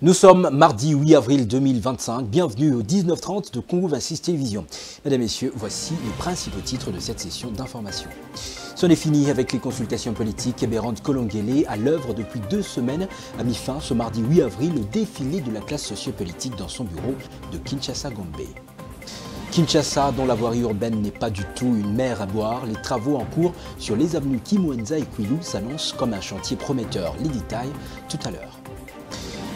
Nous sommes mardi 8 avril 2025, bienvenue au 19h30 de Congo 26 Télévision. Mesdames et messieurs, voici les principaux titres de cette session d'information. C'en est fini avec les consultations politiques. Bérandt Kolongele, à l'œuvre depuis 2 semaines, a mis fin ce mardi 8 avril au défilé de la classe sociopolitique dans son bureau de Kinshasa-Gombe. Kinshasa, dont la voirie urbaine n'est pas du tout une mer à boire, les travaux en cours sur les avenues Kimwenza et Kwilu s'annoncent comme un chantier prometteur. Les détails tout à l'heure.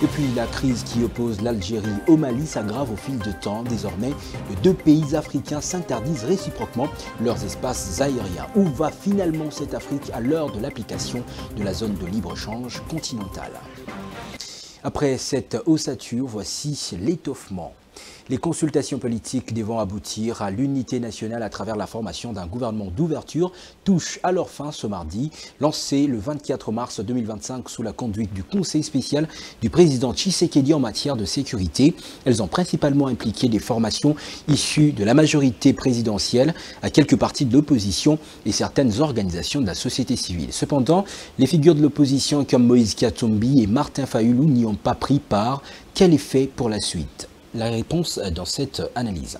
Et puis la crise qui oppose l'Algérie au Mali s'aggrave au fil du temps. Désormais, les 2 pays africains s'interdisent réciproquement leurs espaces aériens. Où va finalement cette Afrique à l'heure de l'application de la zone de libre-échange continentale? Après cette ossature, voici l'étoffement. Les consultations politiques devant aboutir à l'unité nationale à travers la formation d'un gouvernement d'ouverture touchent à leur fin ce mardi, lancé le 24 mars 2025 sous la conduite du Conseil spécial du président Tshisekedi en matière de sécurité. Elles ont principalement impliqué des formations issues de la majorité présidentielle, à quelques partis de l'opposition et certaines organisations de la société civile. Cependant, les figures de l'opposition comme Moïse Katumbi et Martin Fayulu n'y ont pas pris part. Quel effet pour la suite? La réponse dans cette analyse.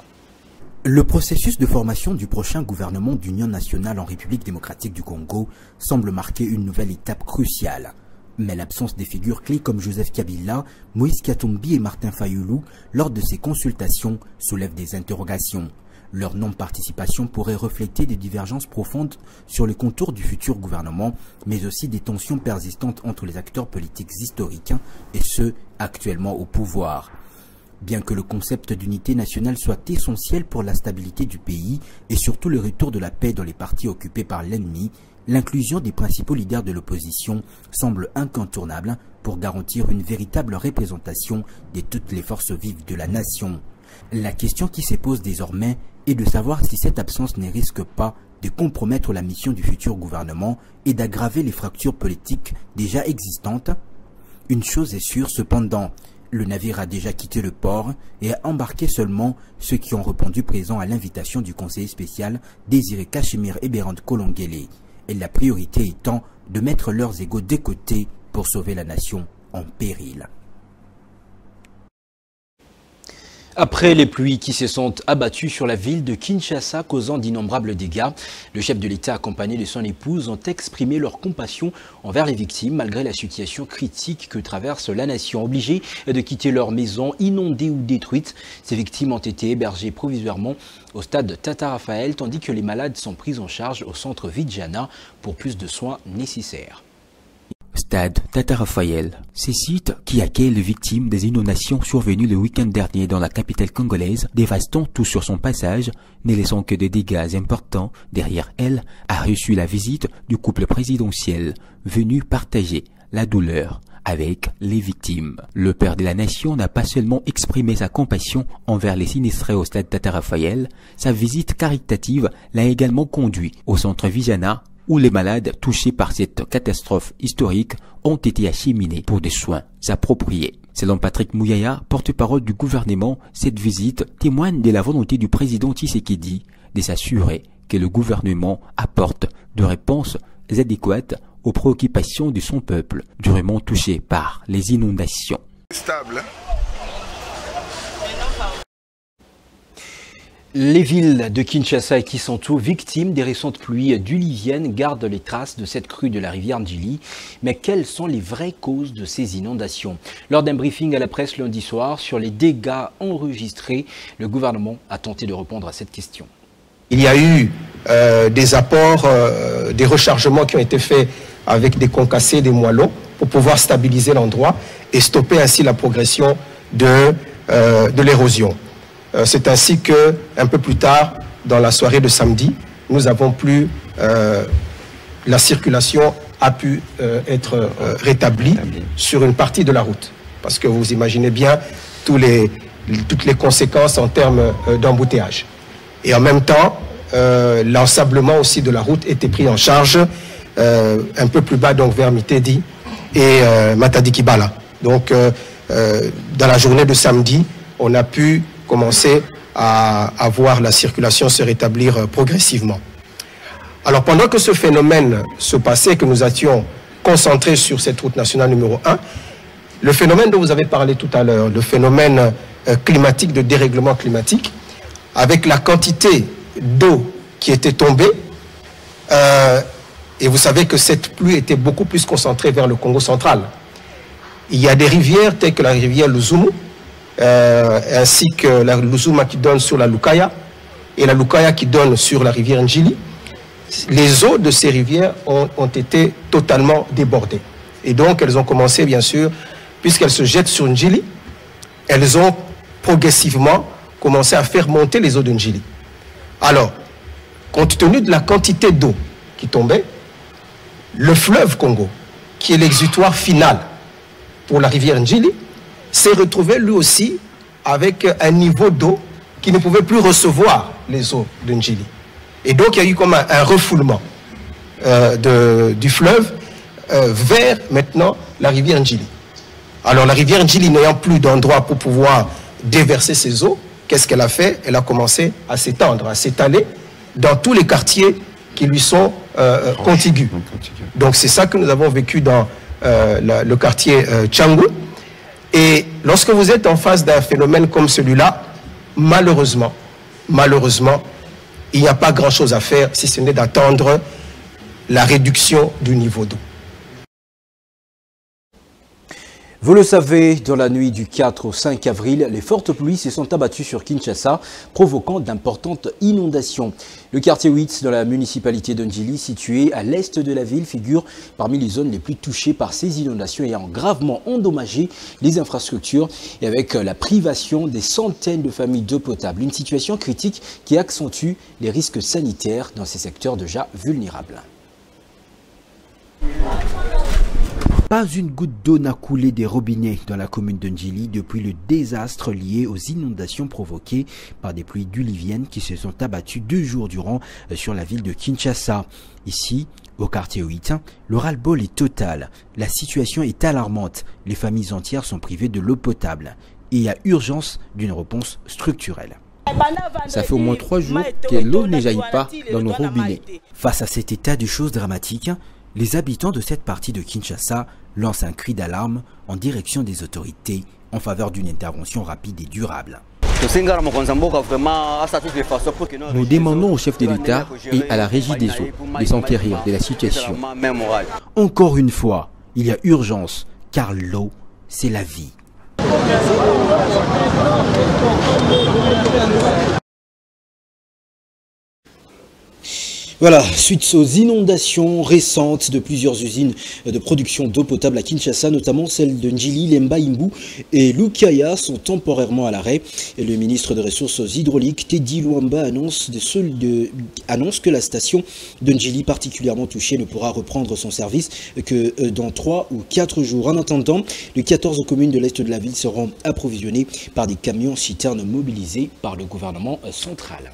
Le processus de formation du prochain gouvernement d'union nationale en République démocratique du Congo semble marquer une nouvelle étape cruciale. Mais l'absence des figures clés comme Joseph Kabila, Moïse Katumbi et Martin Fayulu lors de ces consultations soulève des interrogations. Leur non-participation pourrait refléter des divergences profondes sur les contours du futur gouvernement, mais aussi des tensions persistantes entre les acteurs politiques historiques et ceux actuellement au pouvoir. Bien que le concept d'unité nationale soit essentiel pour la stabilité du pays et surtout le retour de la paix dans les parties occupées par l'ennemi, l'inclusion des principaux leaders de l'opposition semble incontournable pour garantir une véritable représentation de toutes les forces vives de la nation. La question qui se pose désormais est de savoir si cette absence ne risque pas de compromettre la mission du futur gouvernement et d'aggraver les fractures politiques déjà existantes. Une chose est sûre cependant, le navire a déjà quitté le port et a embarqué seulement ceux qui ont répondu présents à l'invitation du conseiller spécial Désiré Cachemire et Bérandt Kolongele. Et la priorité étant de mettre leurs égos de côté pour sauver la nation en péril. Après les pluies qui se sont abattues sur la ville de Kinshasa, causant d'innombrables dégâts, le chef de l'État accompagné de son épouse ont exprimé leur compassion envers les victimes malgré la situation critique que traverse la nation. Obligée de quitter leur maison inondée ou détruite, ces victimes ont été hébergées provisoirement au stade Tata Raphaël, tandis que les malades sont pris en charge au centre Vidjana pour plus de soins nécessaires. Stade Tata Raphaël. Ces sites qui accueillent les victimes des inondations survenues le week-end dernier dans la capitale congolaise, dévastant tout sur son passage, ne laissant que des dégâts importants derrière elle, a reçu la visite du couple présidentiel, venu partager la douleur avec les victimes. Le père de la nation n'a pas seulement exprimé sa compassion envers les sinistrés au stade Tata Raphaël, sa visite caritative l'a également conduit au centre Vidjana, où les malades touchés par cette catastrophe historique ont été acheminés pour des soins appropriés. Selon Patrick Mouyaya, porte-parole du gouvernement, cette visite témoigne de la volonté du président Tshisekedi de s'assurer que le gouvernement apporte des réponses adéquates aux préoccupations de son peuple, durement touché par les inondations. Stable. Les villes de Kinshasa et Kisantu, victimes des récentes pluies diluviennes, gardent les traces de cette crue de la rivière Ndjili. Mais quelles sont les vraies causes de ces inondations? Lors d'un briefing à la presse lundi soir sur les dégâts enregistrés, le gouvernement a tenté de répondre à cette question. Il y a eu des apports, des rechargements qui ont été faits avec des concassés, des moellons, pour pouvoir stabiliser l'endroit et stopper ainsi la progression de l'érosion. C'est ainsi que, un peu plus tard, dans la soirée de samedi, nous avons pu, la circulation a pu être rétablie sur une partie de la route. Parce que vous imaginez bien toutes les conséquences en termes d'embouteillage. Et en même temps, l'ensablement aussi de la route était pris en charge un peu plus bas, donc vers Mitedi et Matadi Kibala. Donc, dans la journée de samedi, on a pu commencer à voir la circulation se rétablir progressivement. Alors pendant que ce phénomène se passait, que nous étions concentrés sur cette route nationale numéro 1, le phénomène dont vous avez parlé tout à l'heure, le phénomène climatique, de dérèglement climatique, avec la quantité d'eau qui était tombée, et vous savez que cette pluie était beaucoup plus concentrée vers le Congo central. Il y a des rivières telles que la rivière Luzumu, ainsi que la Luzuma qui donne sur la Lukaya, et la Lukaya qui donne sur la rivière Njili. Les eaux de ces rivières ont été totalement débordées. Et donc elles ont commencé, bien sûr, puisqu'elles se jettent sur Njili, elles ont progressivement commencé à faire monter les eaux de Njili. Alors, compte tenu de la quantité d'eau qui tombait, le fleuve Congo, qui est l'exutoire final pour la rivière Njili, s'est retrouvé lui aussi avec un niveau d'eau qui ne pouvait plus recevoir les eaux de Njili. Et donc il y a eu comme un refoulement du fleuve vers maintenant la rivière Njili. Alors la rivière Njili n'ayant plus d'endroit pour pouvoir déverser ses eaux, qu'est-ce qu'elle a fait? Elle a commencé à s'étendre, à s'étaler dans tous les quartiers qui lui sont contigus. Donc c'est ça que nous avons vécu dans le quartier Tchangou. Et lorsque vous êtes en face d'un phénomène comme celui-là, malheureusement, il n'y a pas grand-chose à faire si ce n'est d'attendre la réduction du niveau d'eau. Vous le savez, dans la nuit du 4 au 5 avril, les fortes pluies se sont abattues sur Kinshasa, provoquant d'importantes inondations. Le quartier 8 de la municipalité de Njili, situé à l'est de la ville, figure parmi les zones les plus touchées par ces inondations ayant gravement endommagé les infrastructures et avec la privation des centaines de familles d'eau potable. Une situation critique qui accentue les risques sanitaires dans ces secteurs déjà vulnérables. Pas une goutte d'eau n'a coulé des robinets dans la commune de Njili depuis le désastre lié aux inondations provoquées par des pluies diluviennes qui se sont abattues 2 jours durant sur la ville de Kinshasa. Ici, au quartier 8, le ras-le-bol est total. La situation est alarmante. Les familles entières sont privées de l'eau potable. Et il y a urgence d'une réponse structurelle. Ça fait au moins 3 jours que l'eau ne jaillit pas dans nos robinets. Face à cet état de choses dramatiques, les habitants de cette partie de Kinshasa lancent un cri d'alarme en direction des autorités en faveur d'une intervention rapide et durable. Nous demandons au chef de l'État et à la régie des eaux de s'enquérir de la situation. Encore une fois, il y a urgence, car l'eau, c'est la vie. Voilà, suite aux inondations récentes de plusieurs usines de production d'eau potable à Kinshasa, notamment celles de Njili, Lemba, Imbu et Lukaya sont temporairement à l'arrêt. Et le ministre des Ressources hydrauliques, Teddy Luamba, annonce que la station de Njili, particulièrement touchée, ne pourra reprendre son service que dans 3 ou 4 jours. En attendant, les 14 communes de l'est de la ville seront approvisionnées par des camions citernes mobilisés par le gouvernement central.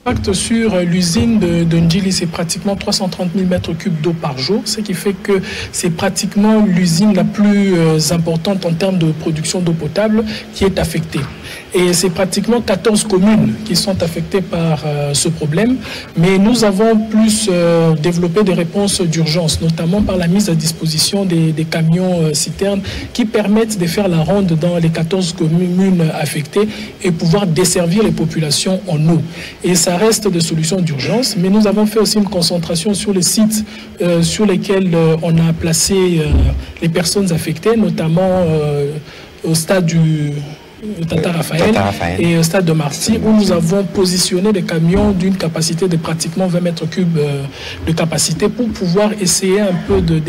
L'impact sur l'usine de Njili, c'est pratiquement 330 000 m3 d'eau par jour, ce qui fait que c'est pratiquement l'usine la plus importante en termes de production d'eau potable qui est affectée. Et c'est pratiquement 14 communes qui sont affectées par ce problème. Mais nous avons plus développé des réponses d'urgence, notamment par la mise à disposition des camions citernes qui permettent de faire la ronde dans les 14 communes affectées et pouvoir desservir les populations en eau. Et ça reste des solutions d'urgence, mais nous avons fait aussi une concentration sur les sites sur lesquels on a placé les personnes affectées, notamment au stade du Tata Raphaël et au stade de Marty, où nous avons positionné des camions d'une capacité de pratiquement 20 m3 de capacité pour pouvoir essayer un peu de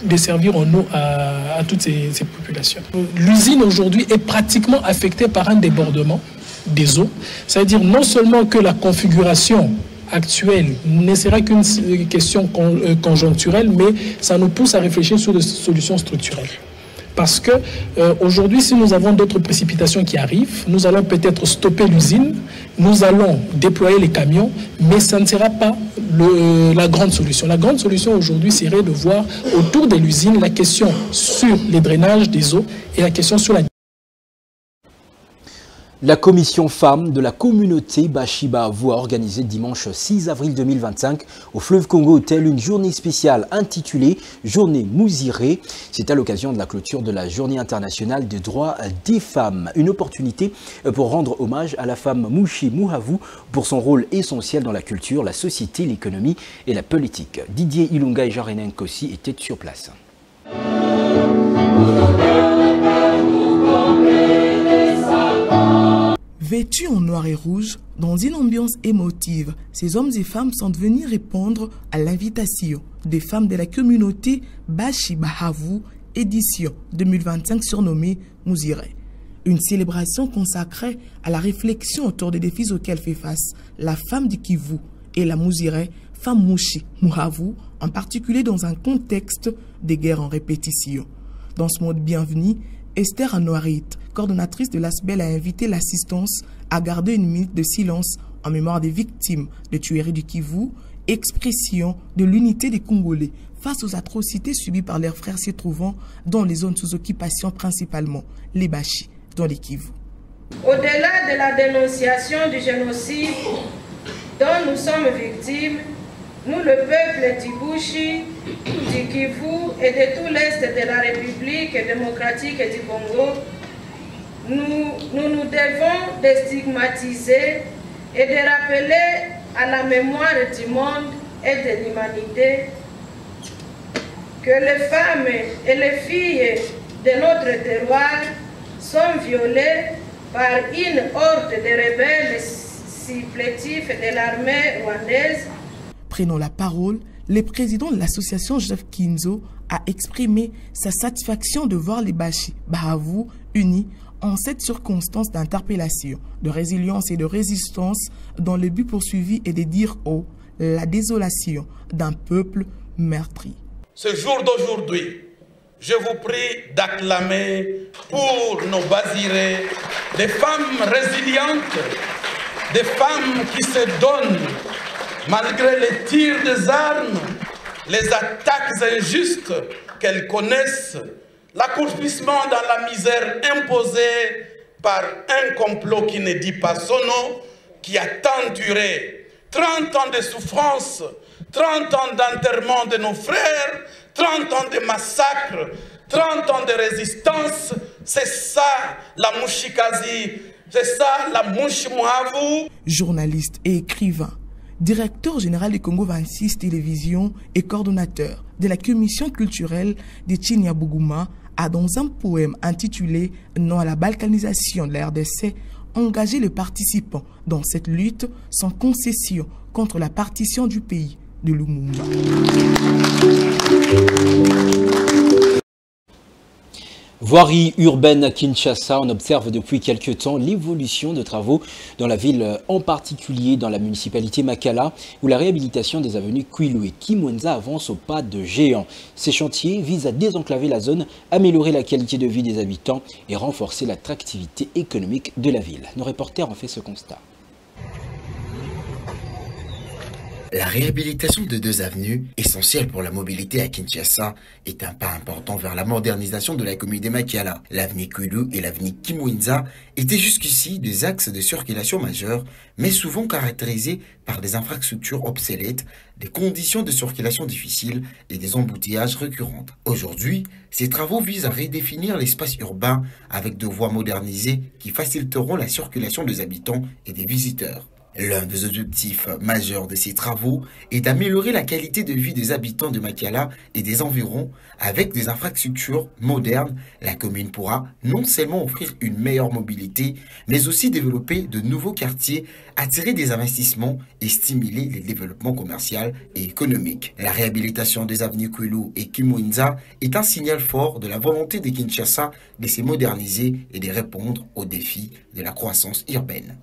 desservir en eau à toutes ces populations. L'usine aujourd'hui est pratiquement affectée par un débordement des eaux, c'est-à-dire non seulement que la configuration actuelle ne sera qu'une question conjoncturelle, mais ça nous pousse à réfléchir sur des solutions structurelles. Parce que aujourd'hui, si nous avons d'autres précipitations qui arrivent, nous allons peut-être stopper l'usine, nous allons déployer les camions, mais ça ne sera pas la grande solution. La grande solution aujourd'hui serait de voir autour de l'usine la question sur les drainages des eaux et la question sur la... La commission femmes de la communauté Bashi-Bahavu a organisé dimanche 6 avril 2025 au Fleuve Congo Hotel une journée spéciale intitulée Journée Mouziré. C'est à l'occasion de la clôture de la Journée internationale des droits des femmes. Une opportunité pour rendre hommage à la femme Mouchi Mouhavu pour son rôle essentiel dans la culture, la société, l'économie et la politique. Didier Ilunga et Jarenen Kossi étaient sur place. Vêtus en noir et rouge, dans une ambiance émotive, ces hommes et femmes sont venus répondre à l'invitation des femmes de la communauté Bashi-Bahavu, édition 2025 surnommée Mouziré. Une célébration consacrée à la réflexion autour des défis auxquels fait face la femme du Kivu et la Mouziré, femme Mouchi Mouhavu, en particulier dans un contexte de guerre en répétition. Dans ce mode bienvenu, Esther Anoarit, coordonnatrice de l'ASBEL, a invité l'assistance à garder une minute de silence en mémoire des victimes de tueries du Kivu, expression de l'unité des Congolais face aux atrocités subies par leurs frères se trouvant dans les zones sous occupation, principalement les Bashi, dans les Kivu. Au-delà de la dénonciation du génocide dont nous sommes victimes, nous, le peuple du Bushi, du Kivu et de tout l'Est de la République démocratique du Congo, nous devons déstigmatiser et de rappeler à la mémoire du monde et de l'humanité que les femmes et les filles de notre terroir sont violées par une horde de rebelles supplétifs de l'armée rwandaise. Prenant la parole, le président de l'association Joseph Kinzo a exprimé sa satisfaction de voir les Bashi-Bahavu unis en cette circonstance d'interpellation, de résilience et de résistance dont le but poursuivi est de dire haut la désolation d'un peuple meurtri. Ce jour d'aujourd'hui, je vous prie d'acclamer pour nos Basirés des femmes résilientes, des femmes qui se donnent malgré les tirs des armes, les attaques injustes qu'elles connaissent, l'accroupissement dans la misère imposée par un complot qui ne dit pas son nom, qui a tant duré. 30 ans de souffrance, 30 ans d'enterrement de nos frères, 30 ans de massacres, 30 ans de résistance. C'est ça la Mouchikazi, c'est ça la Mouchi Mouhavu. Journaliste et écrivain, directeur général du Congo 26 Télévision et coordonnateur de la commission culturelle de Chinyabuguma, a dans un poème intitulé « Non à la balkanisation de la RDC » engagé les participants dans cette lutte sans concession contre la partition du pays de Lumumba. Voirie urbaine à Kinshasa, on observe depuis quelques temps l'évolution de travaux dans la ville, en particulier dans la municipalité Makala, où la réhabilitation des avenues Kwilu et Kimwenza avance au pas de géant. Ces chantiers visent à désenclaver la zone, améliorer la qualité de vie des habitants et renforcer l'attractivité économique de la ville. Nos reporters ont fait ce constat. La réhabilitation de 2 avenues, essentielles pour la mobilité à Kinshasa, est un pas important vers la modernisation de la commune de Makala. L'avenue Kwilu et l'avenue Kimwenza étaient jusqu'ici des axes de circulation majeurs, mais souvent caractérisés par des infrastructures obsolètes, des conditions de circulation difficiles et des embouteillages récurrents. Aujourd'hui, ces travaux visent à redéfinir l'espace urbain avec de voies modernisées qui faciliteront la circulation des habitants et des visiteurs. L'un des objectifs majeurs de ces travaux est d'améliorer la qualité de vie des habitants de Makala et des environs. Avec des infrastructures modernes, la commune pourra non seulement offrir une meilleure mobilité, mais aussi développer de nouveaux quartiers, attirer des investissements et stimuler le développement commercial et économique. La réhabilitation des avenues Kwilu et Kimwenza est un signal fort de la volonté de Kinshasa de se moderniser et de répondre aux défis de la croissance urbaine.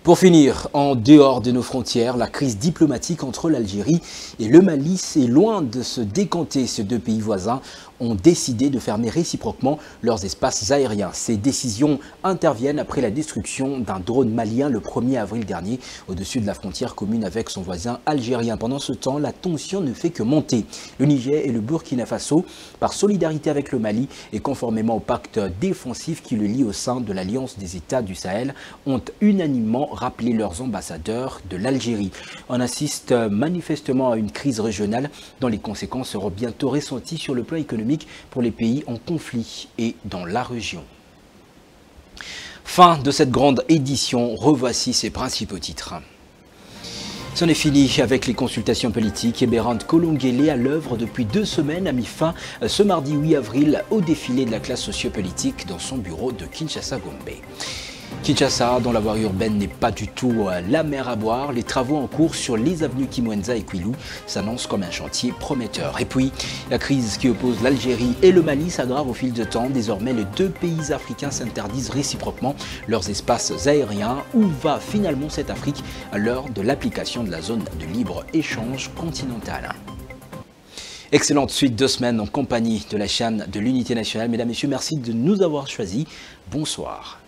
Pour finir, en dehors de nos frontières, la crise diplomatique entre l'Algérie et le Mali, c'est loin de se décanter. Ces 2 pays voisins ont décidé de fermer réciproquement leurs espaces aériens. Ces décisions interviennent après la destruction d'un drone malien le 1er avril dernier au-dessus de la frontière commune avec son voisin algérien. Pendant ce temps, la tension ne fait que monter. Le Niger et le Burkina Faso, par solidarité avec le Mali et conformément au pacte défensif qui le lie au sein de l'Alliance des États du Sahel, ont unanimement rappelé leurs ambassadeurs de l'Algérie. On assiste manifestement à une crise régionale dont les conséquences seront bientôt ressenties sur le plan économique pour les pays en conflit et dans la région. Fin de cette grande édition, revoici ses principaux titres. C'en est fini avec les consultations politiques. Eberhard Kolongele, à l'œuvre depuis 2 semaines, a mis fin ce mardi 8 avril au défilé de la classe sociopolitique dans son bureau de Kinshasa-Gombe. Kinshasa, dont la voie urbaine n'est pas du tout la mer à boire, les travaux en cours sur les avenues Kimwenza et Kwilu s'annoncent comme un chantier prometteur. Et puis, la crise qui oppose l'Algérie et le Mali s'aggrave au fil du temps. Désormais, les 2 pays africains s'interdisent réciproquement leurs espaces aériens. Où va finalement cette Afrique à l'heure de l'application de la zone de libre-échange continentale? Excellente suite de semaine en compagnie de la chaîne de l'Unité nationale. Mesdames, Messieurs, merci de nous avoir choisis. Bonsoir.